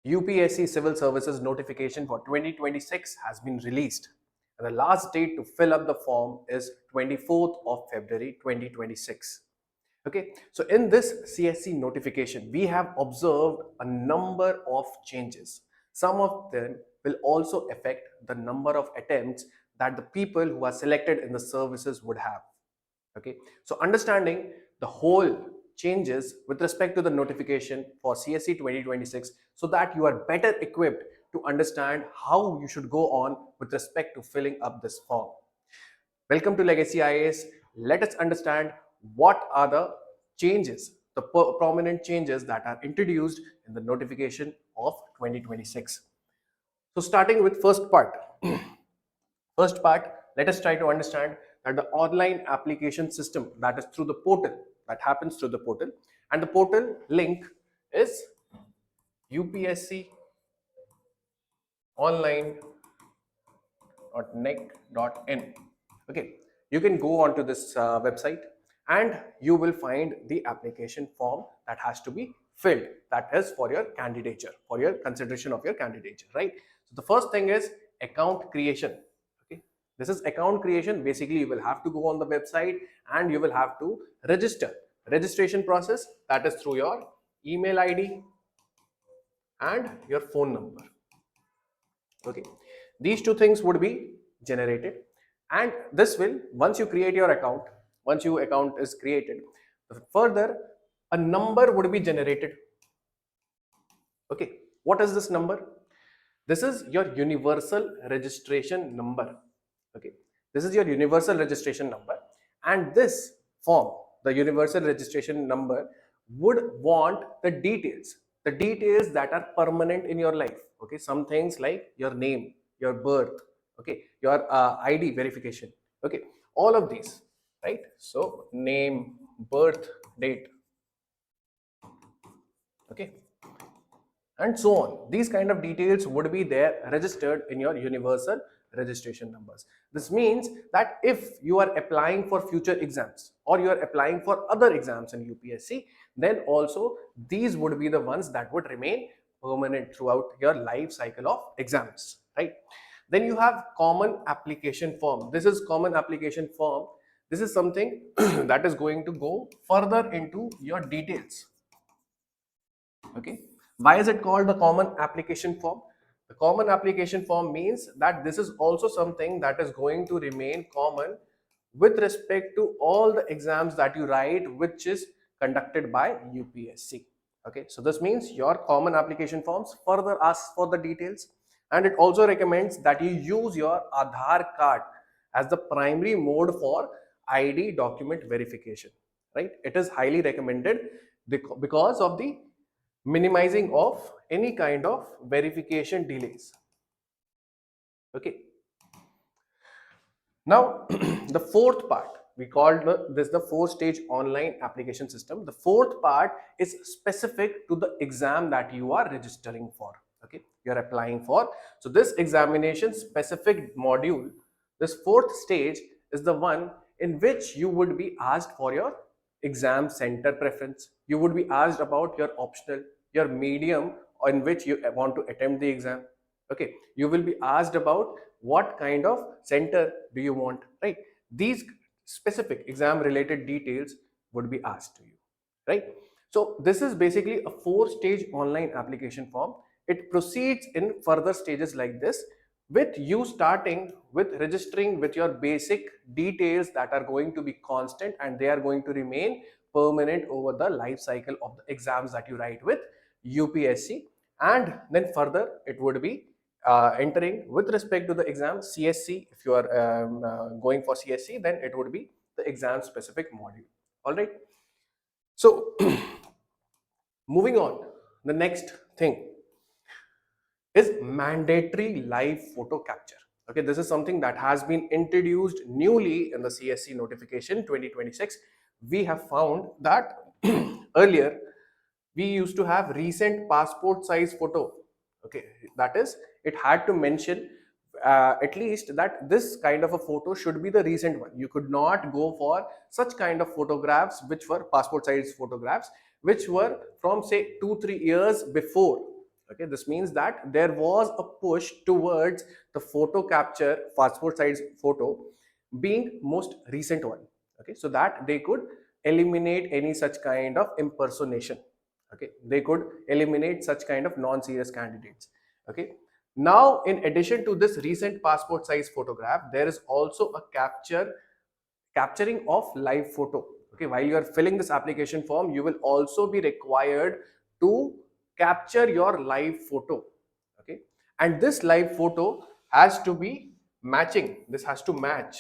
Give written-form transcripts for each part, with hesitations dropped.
UPSC Civil Services notification for 2026 has been released, and the last date to fill up the form is 24th of February 2026. Okay, so in this CSC notification, we have observed a number of changes. Some of them will also affect the number of attempts that the people who are selected in the services would have. Okay, so understanding the whole changes with respect to the notification for CSC 2026, so that you are better equipped to understand how you should go on with respect to filling up this form. Welcome to Legacy IAS. Let us understand what are the changes, the prominent changes that are introduced in the notification of 2026. So starting with first part. First part, let us try to understand that the online application system, that is through the portal, that happens through the portal, and the portal link is UPSC online.nec.in. Okay, you can go on to this website and you will find the application form that has to be filled, that is for your candidature, for your consideration of your candidature, right? So the first thing is account creation. Okay, this is account creation. Basically, you will have to go on the website and you will have to register. Registration process, that is through your email ID and your phone number. Okay, these two things would be generated, and this will, once you create your account, once your account is created, further a number would be generated. Okay, what is this number? This is your universal registration number. Okay, this is your universal registration number, and this form, the universal registration number, would want the details that are permanent in your life. Okay, some things like your name, your birth, okay, your ID verification, okay, all of these, right? So name, birth date, okay, and so on. These kind of details would be there registered in your universal registration numbers. This means that if you are applying for future exams or you are applying for other exams in UPSC, then also these would be the ones that would remain permanent throughout your life cycle of exams, right? Then you have common application form. This is common application form. This is something that is going to go further into your details. Okay, why is it called the common application form? The common application form means that this is also something that is going to remain common with respect to all the exams that you write, which is conducted by UPSC. Okay, so this means your common application forms further ask for the details, and it also recommends that you use your Aadhaar card as the primary mode for ID document verification, right? It is highly recommended because of the minimizing of any kind of verification delays. Okay, now the fourth part, we called this the 4-stage online application system. The fourth part is specific to the exam that you are registering for. Okay, you are applying for. So this examination specific module, this fourth stage, is the one in which you would be asked for your exam center preference. You would be asked about your optional, your medium in which you want to attempt the exam. Okay, you will be asked about what kind of center do you want, right? These specific exam related details would be asked to you, right? So this is basically a 4-stage online application form. It proceeds in further stages like this, with you starting with registering with your basic details that are going to be constant and they are going to remain permanent over the life cycle of the exams that you write with UPSC. And then further it would be entering with respect to the exam CSC. If you are going for CSC, then it would be the exam specific module. All right, so moving on, the next thing is mandatory live photo capture. Okay, this is something that has been introduced newly in the CSC notification 2026. We have found that earlier we used to have recent passport size photo. Okay, that is, it had to mention at least that this kind of a photo should be the recent one. You could not go for such kind of photographs which were passport size photographs which were from say 2-3 years before. Okay, this means that there was a push towards the photo capture, passport size photo being most recent one. Okay, so that they could eliminate any such kind of impersonation. Okay, they could eliminate such kind of non-serious candidates. Okay, now in addition to this recent passport size photograph, there is also a capturing of live photo. Okay, while you are filling this application form, you will also be required to capture your live photo. Okay, and this live photo has to be matching. This has to match.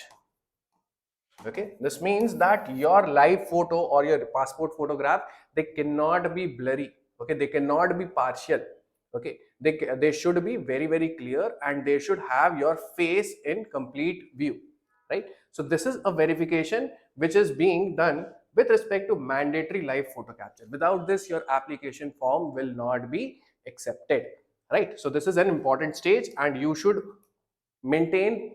Okay, this means that your live photo or your passport photograph, they cannot be blurry. Okay, they cannot be partial. Okay, they should be very clear, and they should have your face in complete view, right? So this is a verification which is being done with respect to mandatory live photo capture. Without this, your application form will not be accepted, right? So this is an important stage, and you should maintain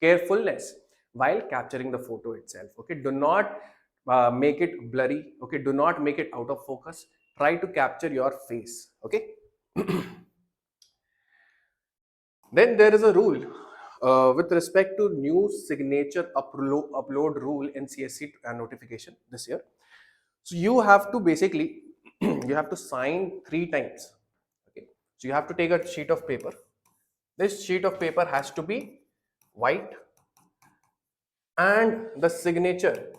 carefulness while capturing the photo itself. Okay, do not make it blurry. Okay, do not make it out of focus. Try to capture your face. Okay. Then there is a rule with respect to new signature upload rule in CSC notification this year. So you have to basically you have to sign 3 times. Okay, so you have to take a sheet of paper. This sheet of paper has to be white, and the signature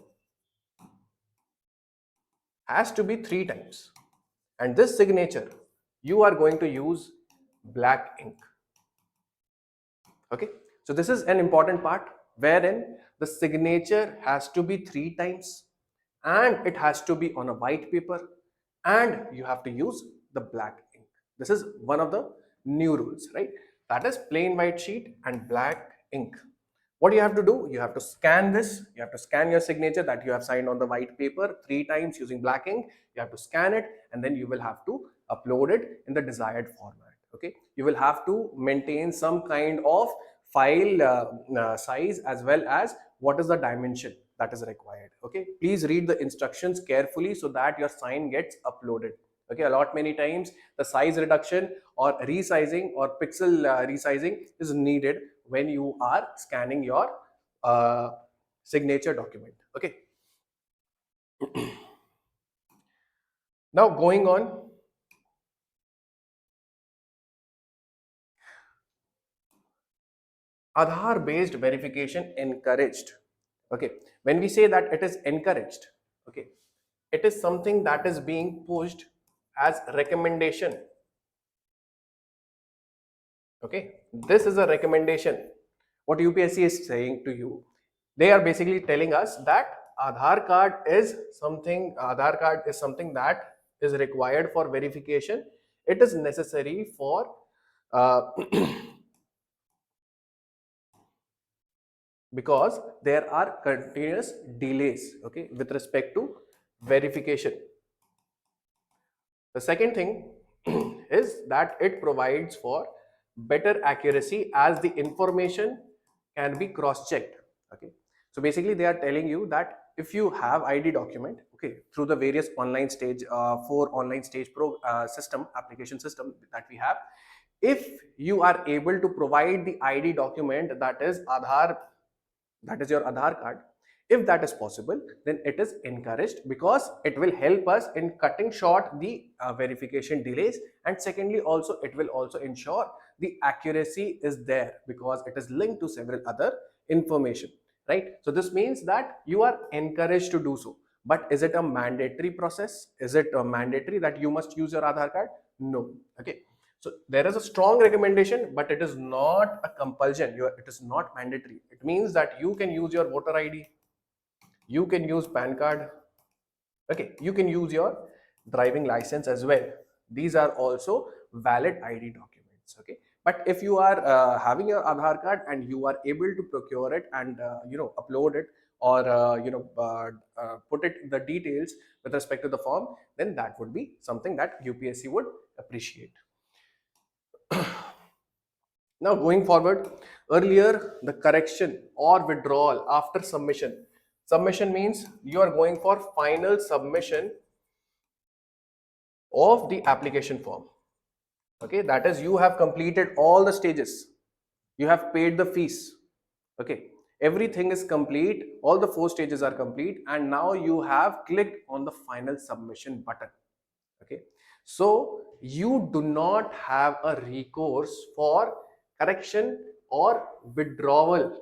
has to be 3 times. And this signature, you are going to use black ink. Okay, so this is an important part wherein the signature has to be 3 times, and it has to be on a white paper, and you have to use the black ink. This is one of the new rules, right? That is plain white sheet and black ink. What you have to do, you have to scan this. You have to scan your signature that you have signed on the white paper 3 times using black ink. You have to scan it, and then you will have to upload it in the desired format. Okay, you will have to maintain some kind of file size, as well as what is the dimension that is required. Okay, please read the instructions carefully so that your sign gets uploaded. Okay, a lot many times the size reduction or resizing or pixel resizing is needed when you are scanning your uh, signature document. Okay, now going on, Aadhaar based verification encouraged. Okay, when we say that it is encouraged, okay, it is something that is being pushed as recommendation. Okay, this is a recommendation. What UPSC is saying to you, they are basically telling us that Aadhaar card is something that is required for verification. It is necessary for uh, because there are continuous delays, okay, with respect to verification. The second thing is that it provides for better accuracy as the information can be cross-checked. Okay, so basically they are telling you that if you have ID document, okay, through the various online stage, four online stage system application system that we have, if you are able to provide the ID document that is Aadhaar, that is your Aadhaar card, if that is possible, then it is encouraged because it will help us in cutting short the verification delays, and secondly also it will also ensure the accuracy is there because it is linked to several other information, right? So this means that you are encouraged to do so. But is it a mandatory process? Is it mandatory that you must use your Aadhaar card? No. Okay, so there is a strong recommendation, but it is not a compulsion. It is not mandatory. It means that you can use your voter ID, you can use PAN card, okay, you can use your driving license as well. These are also valid ID documents. Okay, but if you are having your Aadhaar card and you are able to procure it and upload it, or put it the details with respect to the form, then that would be something that UPSC would appreciate. Now going forward, earlier the correction or withdrawal after submission. Submission means you are going for final submission of the application form. Okay, that is, you have completed all the stages, you have paid the fees. Okay, everything is complete, all the 4 stages are complete, and now you have clicked on the final submission button. Okay, so you do not have a recourse for correction or withdrawal.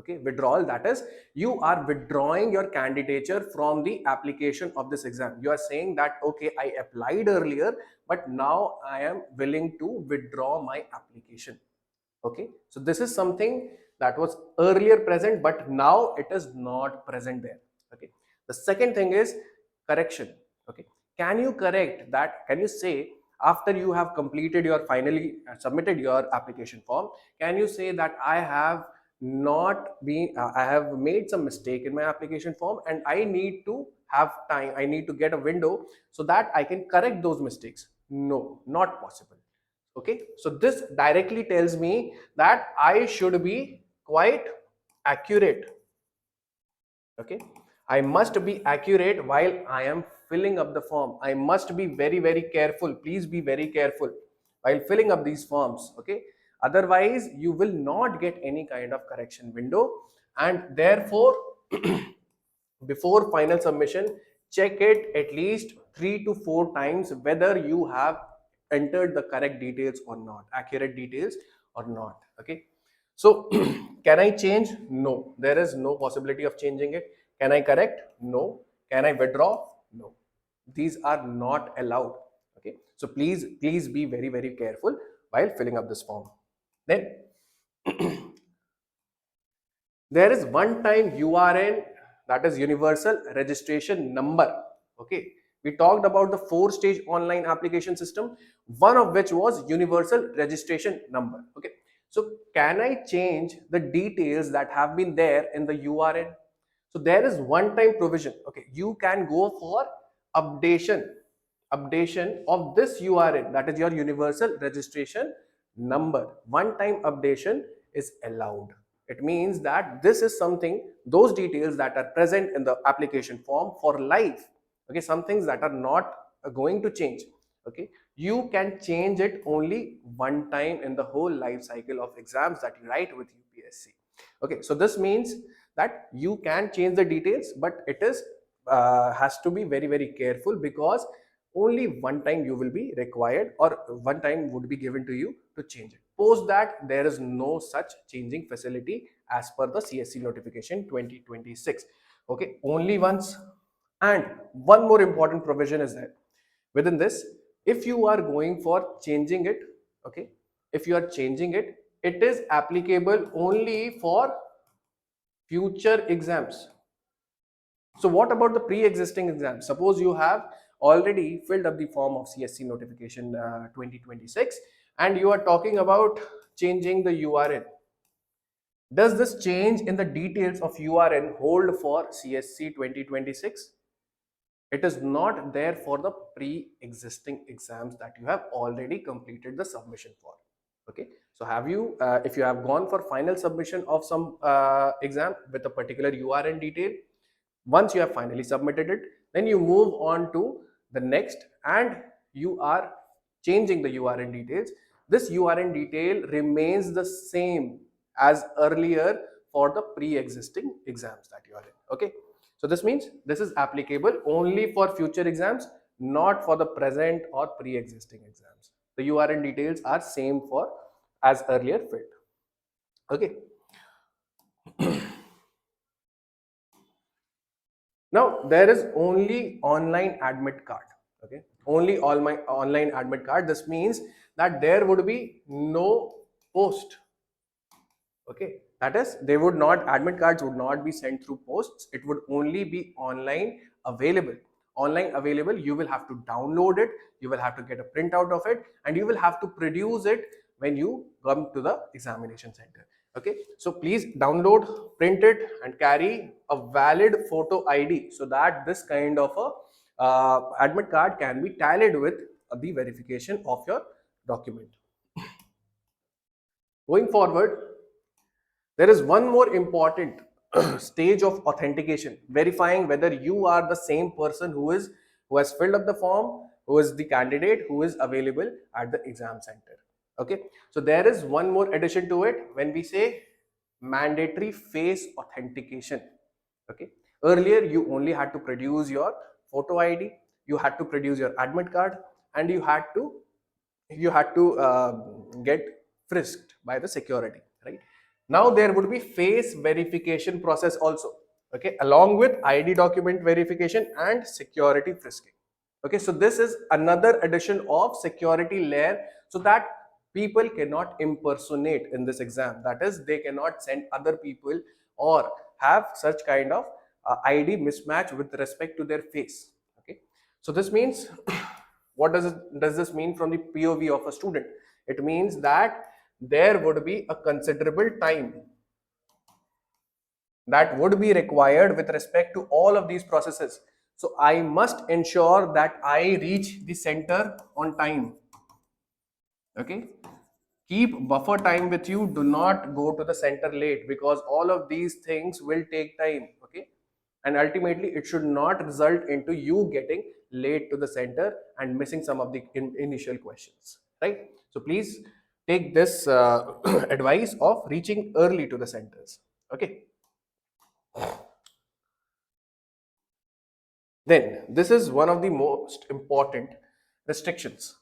Okay, withdrawal, that is, you are withdrawing your candidature from the application of this exam. You are saying that, okay, I applied earlier, but now I am willing to withdraw my application. Okay, so this is something that was earlier present, but now it is not present there. Okay, the second thing is correction. Okay, can you correct that? Can you say, after you have completed your finally submitted your application form, can you say that I have not been I have made some mistake in my application form, and I need to have time, I need to get a window so that I can correct those mistakes? No, not possible. Okay, so this directly tells me that I should be quite accurate. Okay, I must be accurate while I am filling up the form. I must be very careful. Please be very careful while filling up these forms. Okay, otherwise you will not get any kind of correction window, and therefore before final submission, check it at least 3 to 4 times whether you have entered the correct details or not, accurate details or not. Okay, so can I change? No, there is no possibility of changing it. Can I correct? No. Can I withdraw? No, these are not allowed. Okay, so please be very careful while filling up this form. Then there is one time URN, that is universal registration number. Okay, we talked about the 4-stage online application system, one of which was universal registration number. Okay, so can I change the details that have been there in the URN? So there is one time provision. Okay, you can go for updation of this URN, that is your universal registration number. One time updation is allowed. It means that this is something, those details that are present in the application form for life. Okay, some things that are not going to change. Okay, you can change it only one time in the whole life cycle of exams that you write with UPSC. Okay, so this means that you can change the details, but it is has to be very careful, because only one time you will be required, or one time would be given to you to change it. Post that, there is no such changing facility as per the CSC notification 2026. Okay, only once. And one more important provision is there within this. If you are going for changing it, okay, if you are changing it, it is applicable only for future exams. So what about the pre-existing exams? Suppose you have already filled up the form of CSC notification 2026, and you are talking about changing the URN. Does this change in the details of URN hold for CSC 2026? It is not there for the pre-existing exams that you have already completed the submission for. Okay, so have you if you have gone for final submission of some exam with a particular URN detail, once you have finally submitted it, then you move on to the next, and you are changing the URN details. This URN detail remains the same as earlier for the pre-existing exams that you are in. Okay, so this means this is applicable only for future exams, not for the present or pre-existing exams. The URN details are same for as earlier filled. Okay. Now there is only online admit card. Okay, only all my online admit card. This means that there would be no post. Okay, that is, they would not, admit cards would not be sent through posts. It would only be online available. Online available, you will have to download it, you will have to get a printout of it, and you will have to produce it when you come to the examination center. Okay, so please download, print it, and carry a valid photo ID, so that this kind of a admit card can be tallied with the verification of your document. Going forward, there is one more important stage of authentication, verifying whether you are the same person who has filled up the form who is the candidate who is available at the exam center. Okay, so there is one more addition to it when we say mandatory face authentication. Okay, earlier you only had to produce your photo ID, you had to produce your admit card, and you had to get frisked by the security, right? Now there would be face verification process also, okay, along with ID document verification and security frisking. Okay, so this is another addition of security layer, so that people cannot impersonate in this exam. That is, they cannot send other people or have such kind of ID mismatch with respect to their face. Okay, so this means what does this mean from the POV of a student? It means that there would be a considerable time that would be required with respect to all of these processes. So I must ensure that I reach the center on time. Okay, keep buffer time with you, do not go to the center late, because all of these things will take time. Okay, and ultimately it should not result into you getting late to the center and missing some of the initial questions, right? So please take this advice of reaching early to the centers. Okay, then this is one of the most important restrictions.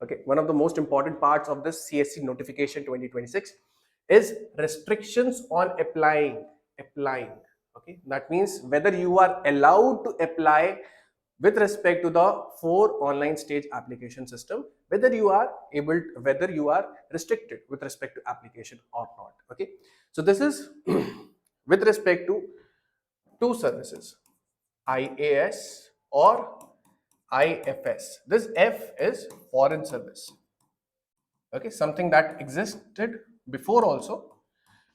Okay, one of the most important parts of this CSC notification 2026 is restrictions on applying. Okay, that means whether you are allowed to apply with respect to the 4 online stage application system, whether you are restricted with respect to application or not. Okay, so this is with respect to two services, IAS or IFS. This F is foreign service. Okay, something that existed before also.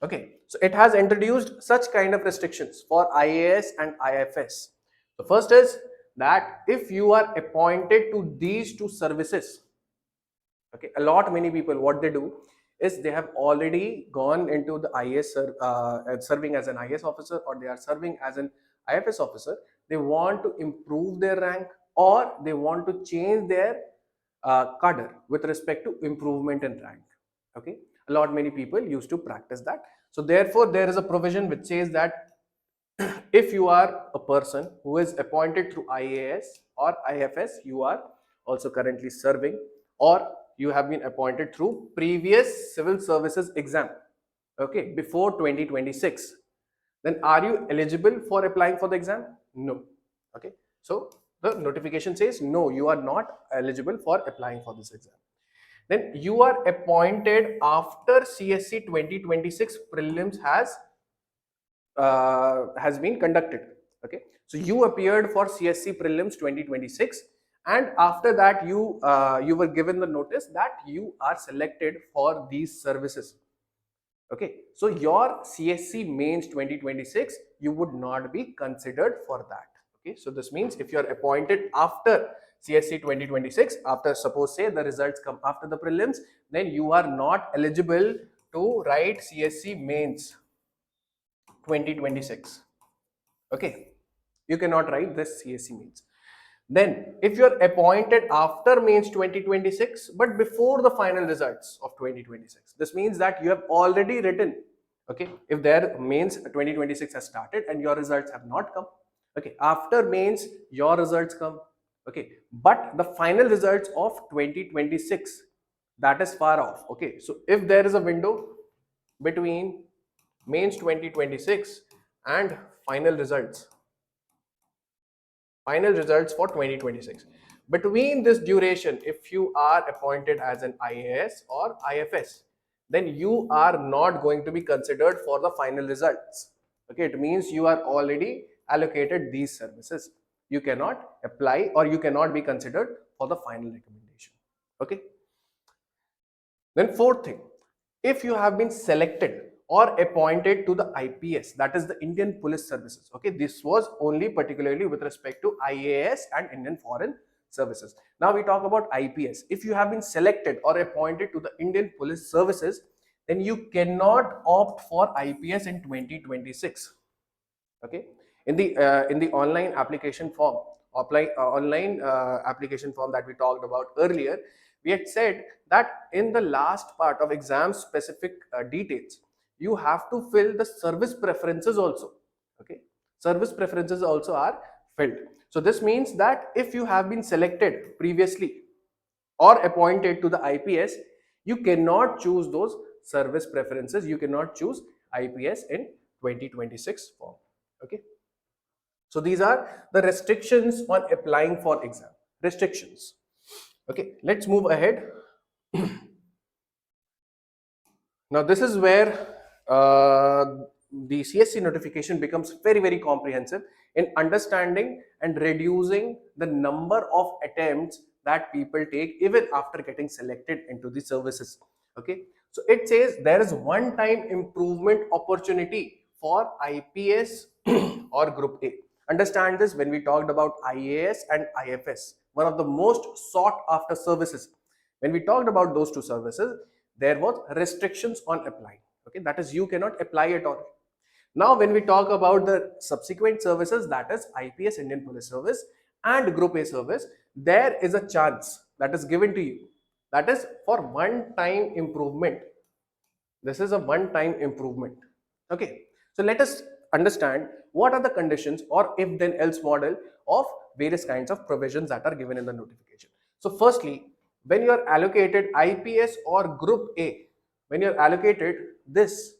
Okay, so it has introduced such kind of restrictions for IAS and IFS. The first is that if you are appointed to these two services, okay, many people, what they do is they have already gone into the IAS serving as an IAS officer, or they are serving as an IFS officer. They want to improve their rank, or they want to change their cadre with respect to improvement in rank. Okay, many people used to practice that. So therefore there is a provision which says that if you are a person who is appointed through IAS or IFS, you are also currently serving, or you have been appointed through previous civil services exam, okay, before 2026, then are you eligible for applying for the exam? No. Okay, so the notification says no, you are not eligible for applying for this exam. Then you are appointed after CSC 2026 prelims has been conducted. Okay, so you appeared for CSC prelims 2026, and after that you were given the notice that you are selected for these services. Okay, so your CSC mains 2026, you would not be considered for that. Okay, so this means if you are appointed after CSC 2026, after suppose say the results come after the prelims, then you are not eligible to write CSC mains 2026. Okay, you cannot write this CSC mains. Then if you are appointed after mains 2026 but before the final results of 2026, this means that you have already written. Okay, if their mains 2026 has started and your results have not come, okay, after mains your results come, okay, but the final results of 2026, that is far off. Okay, so if there is a window between mains 2026 and final results for 2026, between this duration, if you are appointed as an IAS or IFS, then you are not going to be considered for the final results. Okay, it means you are already allocated these services, you cannot apply or you cannot be considered for the final recommendation. Okay, then fourth thing, if you have been selected or appointed to the IPS, that is the Indian Police Services. Okay, this was only particularly with respect to IAS and Indian Foreign Services. Now we talk about IPS. If you have been selected or appointed to the Indian Police Services, then you cannot opt for IPS in 2026. Okay, in the online application form, online application form that we talked about earlier, we had said that in the last part of exam specific details, you have to fill the service preferences also. Okay, service preferences also are filled. So this means that if you have been selected previously or appointed to the IPS, you cannot choose those service preferences. You cannot choose IPS in 2026 form. Okay. So these are the restrictions on applying for exam. Restrictions. Okay, let's move ahead. Now this is where the CSC notification becomes very, very comprehensive in understanding and reducing the number of attempts that people take even after getting selected into the services. Okay, so it says there is one time improvement opportunity for IPS or Group A. Understand this when we talked about IAS and IFS, one of the most sought after services. When we talked about those two services, there was restrictions on applying. Okay, that is, you cannot apply at all. Now when we talk about the subsequent services, that is IPS Indian Police Service and Group A service, there is a chance that is given to you, that is for one time improvement. This is a one time improvement. Okay, so let us understand what are the conditions or if then else model of various kinds of provisions that are given in the notification. So firstly, when you are allocated IPS or Group A, when you are allocated this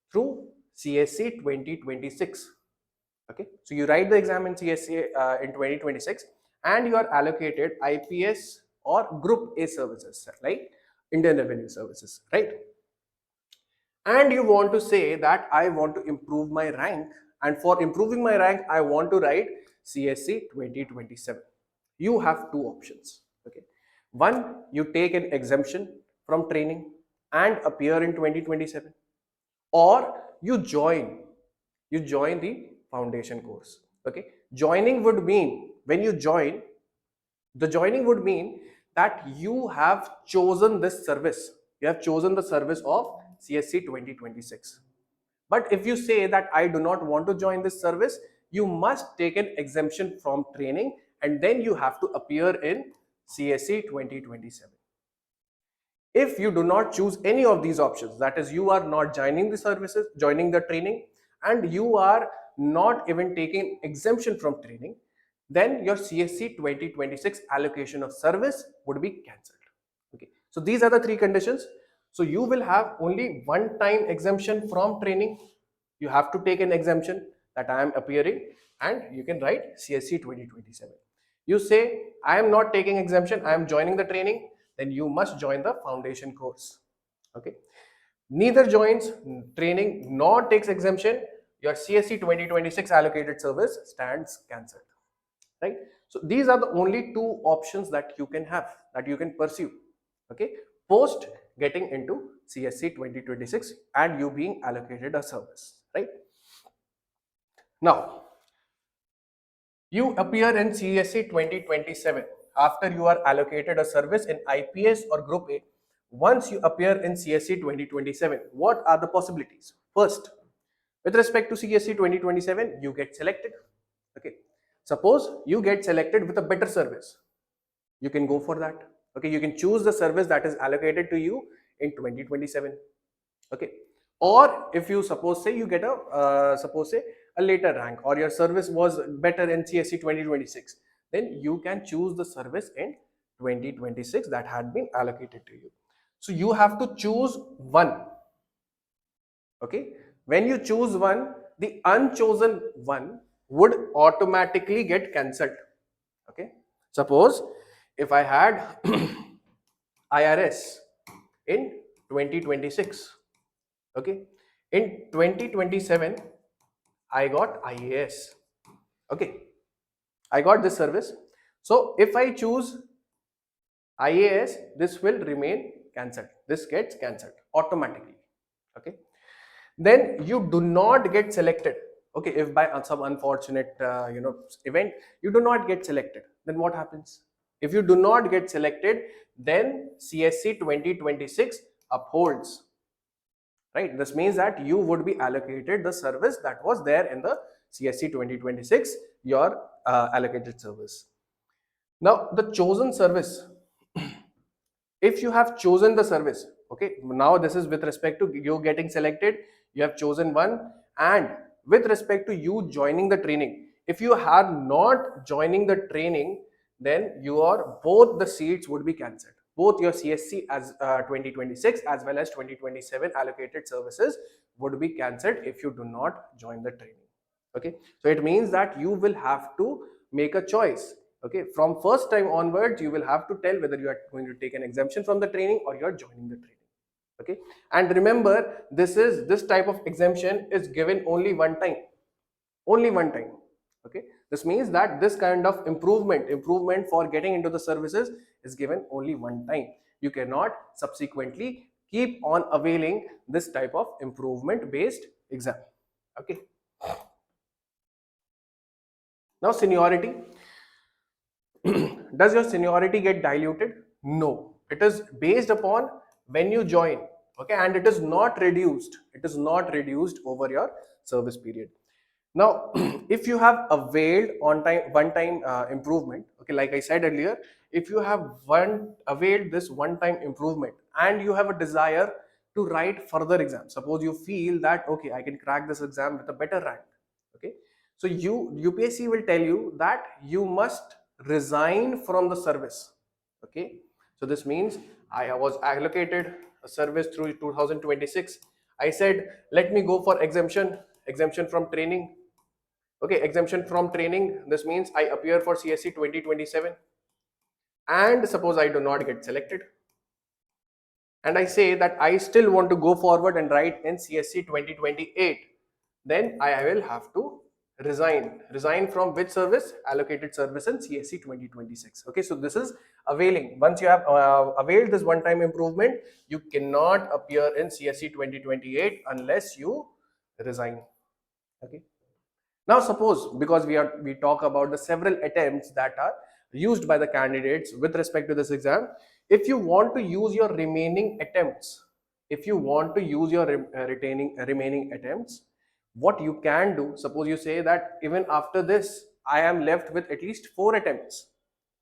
through CSC 2026, okay, so you write the exam in CSC in 2026 and you are allocated IPS or Group A services like Indian Revenue Services, right? And you want to say that I want to improve my rank, and for improving my rank I want to write CSC 2027. You have two options. Okay, one, you take an exemption from training and appear in 2027, or you join the foundation course. Okay, joining would mean, when you join, the joining would mean that you have chosen this service. You have chosen the service of CSC 2026. But if you say that I do not want to join this service, you must take an exemption from training and then you have to appear in CSC 2027. If you do not choose any of these options, that is, you are not joining the services, joining the training, and you are not even taking exemption from training, then your CSC 2026 allocation of service would be cancelled. Okay, so these are the three conditions. So you will have only one time exemption from training. You have to take an exemption that I am appearing, and you can write CSC 2027. You say I am not taking exemption, I am joining the training, then you must join the foundation course. Okay, neither joins training nor takes exemption, your CSC 2026 allocated service stands cancelled. Right, so these are the only two options that you can have, that you can pursue. Okay, post getting into CSC 2026 and you being allocated a service. Right, now you appear in CSC 2027 after you are allocated a service in IPS or Group A. Once you appear in CSC 2027, what are the possibilities? First, with respect to CSC 2027, you get selected. Okay, suppose you get selected with a better service, you can go for that. Okay, you can choose the service that is allocated to you in 2027. Okay, or if you suppose say you get a suppose say a later rank, or your service was better in CSC 2026, then you can choose the service in 2026 that had been allocated to you. So you have to choose one. Okay, when you choose one, the unchosen one would automatically get cancelled. Okay, suppose if I had IRS in 2026, okay, in 2027 I got IAS. Okay, I got this service. So if I choose IAS, this will remain cancelled. This gets cancelled automatically. Okay, then you do not get selected. Okay, if by some unfortunate event you do not get selected, then what happens? If you do not get selected, then CSC 2026 upholds. Right, this means that you would be allocated the service that was there in the CSC 2026 your allocated service. Now the chosen service, if you have chosen the service, okay, now this is with respect to you getting selected, you have chosen one, and with respect to you joining the training, if you are not joining the training, then your both the seats would be cancelled. Both your CSC as 2026 as well as 2027 allocated services would be cancelled if you do not join the training. Okay, so it means that you will have to make a choice. Okay, from first time onwards, you will have to tell whether you are going to take an exemption from the training or you are joining the training. Okay, and remember, this type of exemption is given only one time, only one time. Okay, this means that this kind of improvement for getting into the services is given only one time. You cannot subsequently keep on availing this type of improvement based exam. Okay, now seniority. Does your seniority get diluted? No, it is based upon when you join. Okay, and it is not reduced, it is not reduced over your service period. Now if you have availed on time one time improvement, okay, like I said earlier, if you have availed this one time improvement and you have a desire to write further exams, suppose you feel that okay, I can crack this exam with a better rank. Okay, so UPSC will tell you that you must resign from the service. Okay, so this means I was allocated a service through 2026. I said let me go for exemption from training. Okay, exemption from training, this means I appear for CSC 2027, and suppose I do not get selected, and I say that I still want to go forward and write in CSC 2028, then I will have to resign from which service? Allocated service in CSC 2026. Okay, so this is availing. Once you have availed this one time improvement, you cannot appear in CSC 2028 unless you resign. Okay, now suppose, because we talk about the several attempts that are used by the candidates with respect to this exam, if you want to use your remaining attempts, if you want to use your remaining attempts, what you can do, suppose you say that even after this I am left with at least 4 attempts,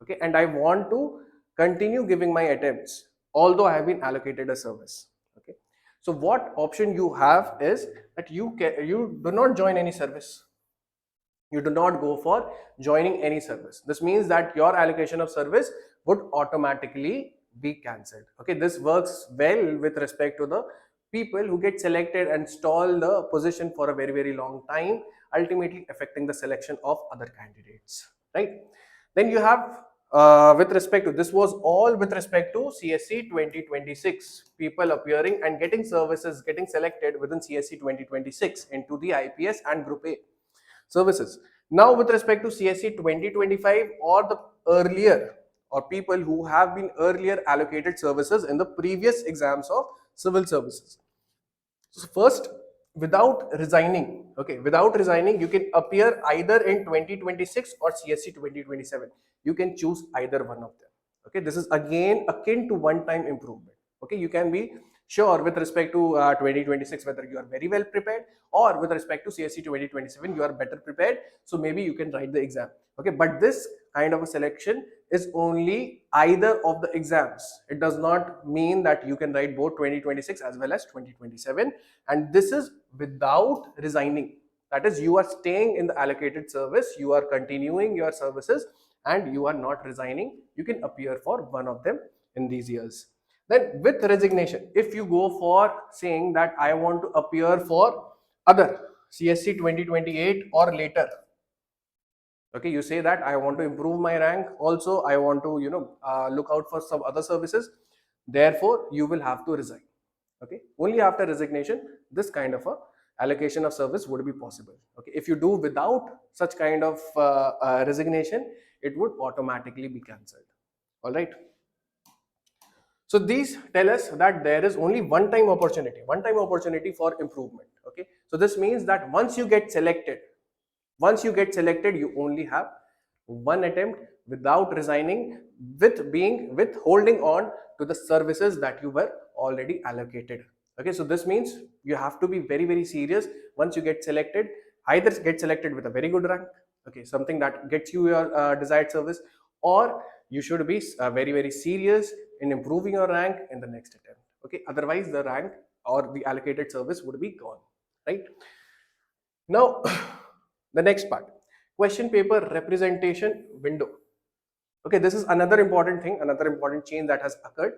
okay, and I want to continue giving my attempts although I have been allocated a service. Okay, so what option you have is that you do not join any service, you do not go for joining any service. This means that your allocation of service would automatically be cancelled. Okay, this works well with respect to the people who get selected and stall the position for a very long time, ultimately affecting the selection of other candidates, right? Then you have with respect to, this was all with respect to CSC 2026, people appearing and getting services, getting selected within CSC 2026 into the IPS and Group A services. Now with respect to CSC 2025 or the earlier, or people who have been earlier allocated services in the previous exams of civil services. So first, without resigning, okay, without resigning, you can appear either in 2026 or CSC 2027. You can choose either one of them. Okay, this is again akin to one-time improvement. Okay, you can be sure with respect to 2026 whether you are very well prepared, or with respect to CSC 2027 you are better prepared. So maybe you can write the exam. Okay, but this kind of a selection is only either of the exams. It does not mean that you can write both 2026 as well as 2027, and this is without resigning. That is, you are staying in the allocated service, you are continuing your services, and you are not resigning. You can appear for one of them in these years. Then with resignation, if you go for saying that I want to appear for other CSC 2028 or later, okay, you say that I want to improve my rank, also I want to look out for some other services, therefore you will have to resign. Okay, only after resignation this kind of a allocation of service would be possible. Okay, if you do without such kind of resignation, it would automatically be cancelled. All right, so these tell us that there is only one time opportunity for improvement. Okay, so this means that once you get selected, you only have one attempt without resigning, with holding on to the services that you were already allocated. Okay, so this means you have to be very serious. Once you get selected, either get selected with a very good rank, okay, something that gets you your desired service, or you should be very very serious in improving your rank in the next attempt. Okay, otherwise the rank or the allocated service would be gone, right? Now the next part, question paper representation window. Okay, this is another important thing, another important change that has occurred.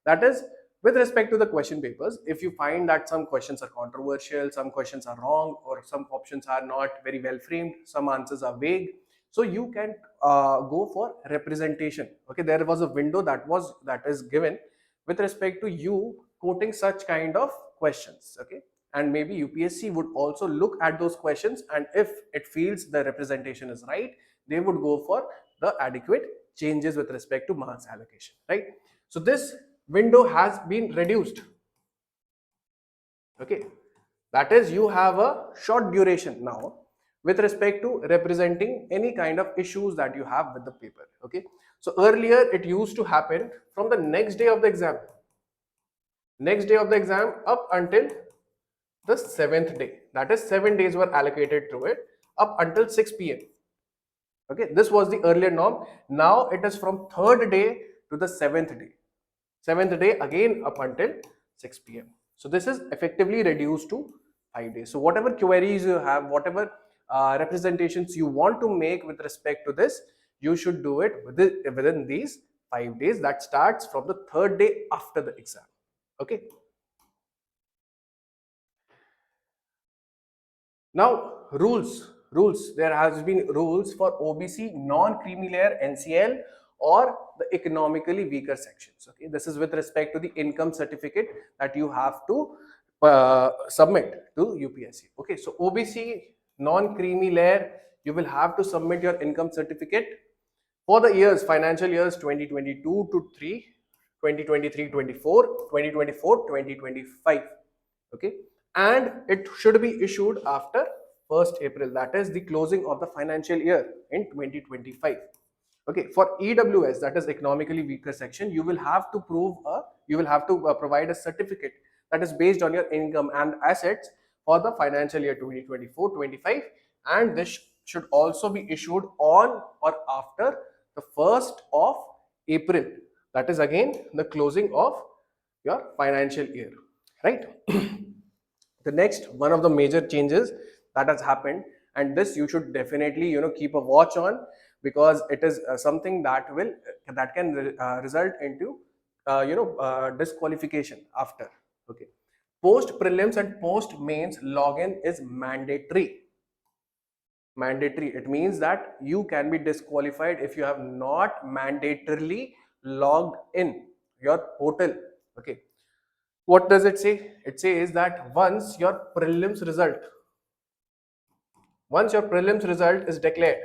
That is, with respect to the question papers, if you find that some questions are controversial, some questions are wrong, or some options are not very well framed, some answers are vague, so you can go for representation. Okay, there was a window that is given with respect to you quoting such kind of questions. Okay, and maybe UPSC would also look at those questions, and if it feels the representation is right, they would go for the adequate changes with respect to marks allocation, right? So this window has been reduced. Okay, that is, you have a short duration now with respect to representing any kind of issues that you have with the paper. Okay, so earlier it used to happen from the next day of the exam, up until the 7th day, that is 7 days were allocated to it, up until 6 p.m. Okay, this was the earlier norm. Now it is from 3rd day to the 7th day. 7th day again up until 6 p.m. So this is effectively reduced to 5 days. So whatever queries you have, whatever representations you want to make with respect to this, you should do it within these 5 days. That starts from the 3rd day after the exam. Okay. Now rules. There has been rules for OBC, non-creamy layer, NCL, or the economically weaker sections. Okay, this is with respect to the income certificate that you have to submit to UPSC. Okay, so OBC, non-creamy layer, you will have to submit your income certificate for the years, financial years 2022 to 3, 2023-24, 2024-2025. Okay, and it should be issued after 1st April, that is the closing of the financial year in 2025. Okay, for EWS, that is economically weaker section, you will have to provide a certificate that is based on your income and assets for the financial year 2024-25, and this should also be issued on or after the 1st of April, that is again the closing of your financial year, right? The next one of the major changes that has happened, and this you should definitely keep a watch on, because it is something that can result into disqualification after. Okay, post prelims and post mains login is mandatory. It means that you can be disqualified if you have not mandatorily logged in your portal. Okay, what does it say? It says that once your prelims result is declared,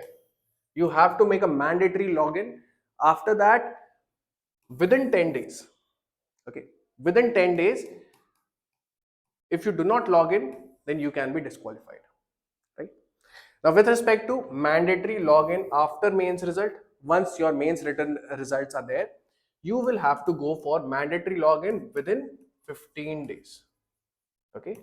you have to make a mandatory login. After that, within 10 days, okay, within 10 days, if you do not log in, then you can be disqualified, right? Now, with respect to mandatory login after mains result, once your mains written results are there, you will have to go for mandatory login within 15 days. Okay,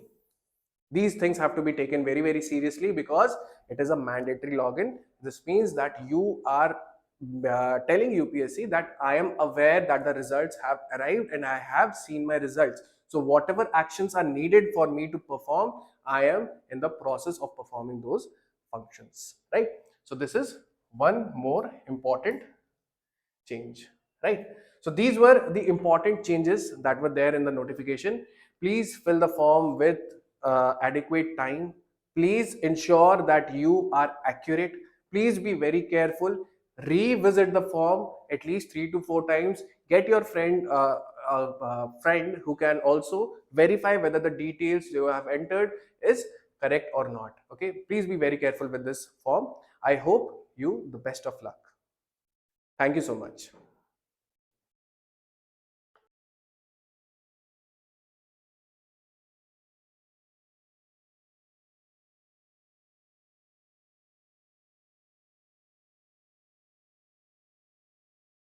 these things have to be taken very very seriously, because it is a mandatory login. This means that you are telling UPSC that I am aware that the results have arrived and I have seen my results, so whatever actions are needed for me to perform, I am in the process of performing those functions, right? So this is one more important change, right? So these were the important changes that were there in the notification. Please fill the form with adequate time. Please ensure that you are accurate. Please be very careful. Revisit the form at least 3 to 4 times. Get your friend who can also verify whether the details you have entered is correct or not. Okay, please be very careful with this form. I hope you the best of luck. Thank you so much.